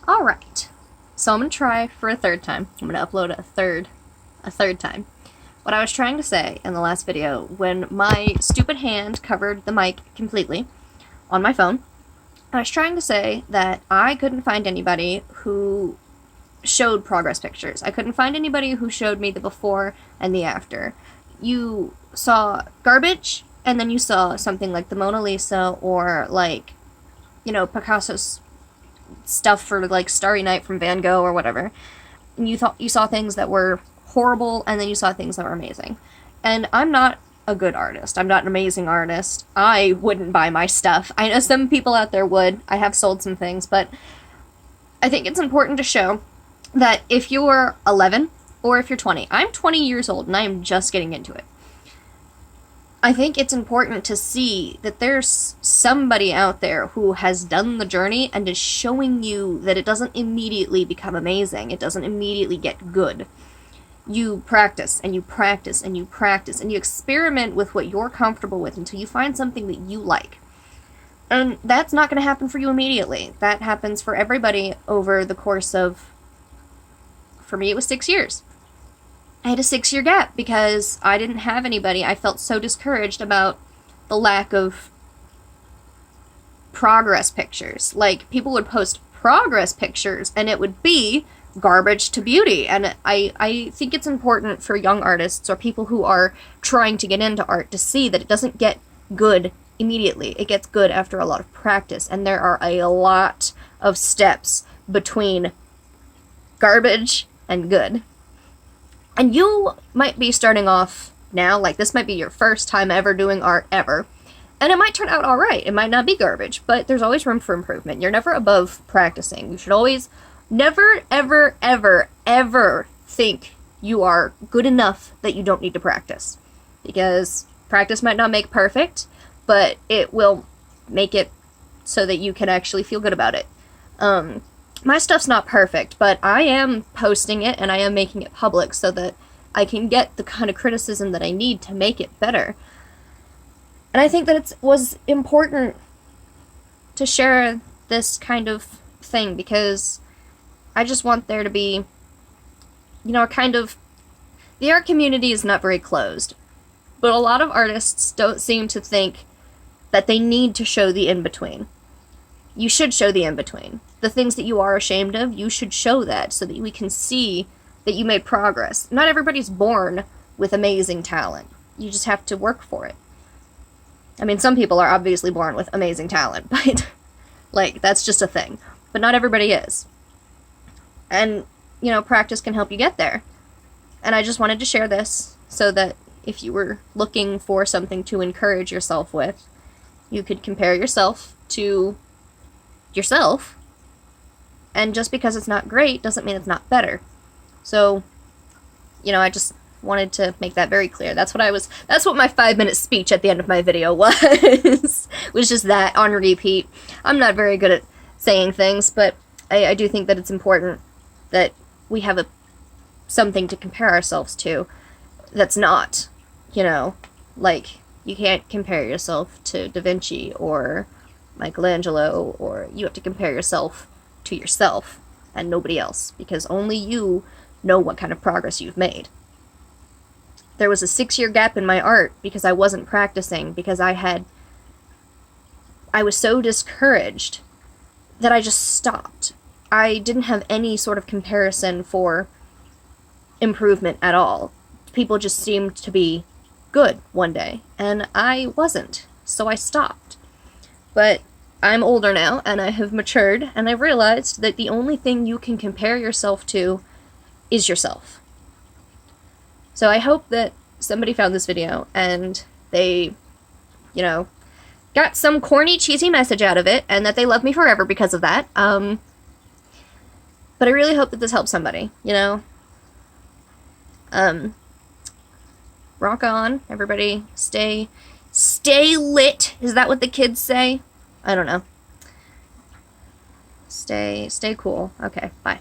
Alright, so I'm going to try for a third time. I'm going to upload a third time. What I was trying to say in the last video, when my stupid hand covered the mic completely on my phone, I was trying to say that I couldn't find anybody who showed progress pictures. I couldn't find anybody who showed me the before and the after. You saw garbage, and then you saw something like the Mona Lisa, or like, you know, Picasso's stuff for like Starry Night from Van Gogh or whatever. And you saw things that were horrible, and then you saw things that were amazing. And I'm not a good artist. I'm not an amazing artist. I wouldn't buy my stuff. I know some people out there would. I have sold some things, but I think it's important to show that if you're 11 or if you're 20, I'm 20 years old and I'm just getting into it. I think it's important to see that there's somebody out there who has done the journey and is showing you that it doesn't immediately become amazing. It doesn't immediately get good. You practice and you practice and you practice and you experiment with what you're comfortable with until you find something that you like. And that's not going to happen for you immediately. That happens for everybody over the course of, for me, it was 6 years. I had a 6-year gap because I didn't have anybody. I felt so discouraged about the lack of progress pictures. Like, people would post progress pictures and it would be garbage to beauty. And I think it's important for young artists or people who are trying to get into art to see that it doesn't get good immediately. It gets good after a lot of practice, and there are a lot of steps between garbage and good. And you might be starting off now, like this might be your first time ever doing art ever, and it might turn out alright. It might not be garbage, but there's always room for improvement. You're never above practicing. You should always never, ever, ever, ever think you are good enough that you don't need to practice. Because practice might not make perfect, but it will make it so that you can actually feel good about it. My stuff's not perfect, but I am posting it and I am making it public so that I can get the kind of criticism that I need to make it better. And I think that it was important to share this kind of thing because I just want there to be, you know, a kind of... The art community is not very closed, but a lot of artists don't seem to think that they need to show the in-between. You should show the in-between. The things that you are ashamed of, you should show that so that we can see that you made progress. Not everybody's born with amazing talent. You just have to work for it. I mean, some people are obviously born with amazing talent, but, like, that's just a thing. But not everybody is. And, you know, practice can help you get there. And I just wanted to share this so that if you were looking for something to encourage yourself with, you could compare yourself to yourself, and just because it's not great doesn't mean it's not better. So, you know, I just wanted to make that very clear. That's what my 5-minute speech at the end of my video was. Was just that on repeat. I'm not very good at saying things, but I do think that it's important that we have something to compare ourselves to that's not, you know, like, you can't compare yourself to Da Vinci or Michelangelo, or you have to compare yourself to yourself and nobody else, because only you know what kind of progress you've made. There was a 6-year gap in my art because I wasn't practicing, because I was so discouraged that I just stopped. I didn't have any sort of comparison for improvement at all. People just seemed to be good one day, and I wasn't, so I stopped. But I'm older now, and I have matured, and I've realized that the only thing you can compare yourself to is yourself. So I hope that somebody found this video, and they, you know, got some corny, cheesy message out of it, and that they love me forever because of that. But I really hope that this helps somebody, you know? Rock on, everybody. Stay lit. Is that what the kids say? I don't know. Stay cool. Okay, bye.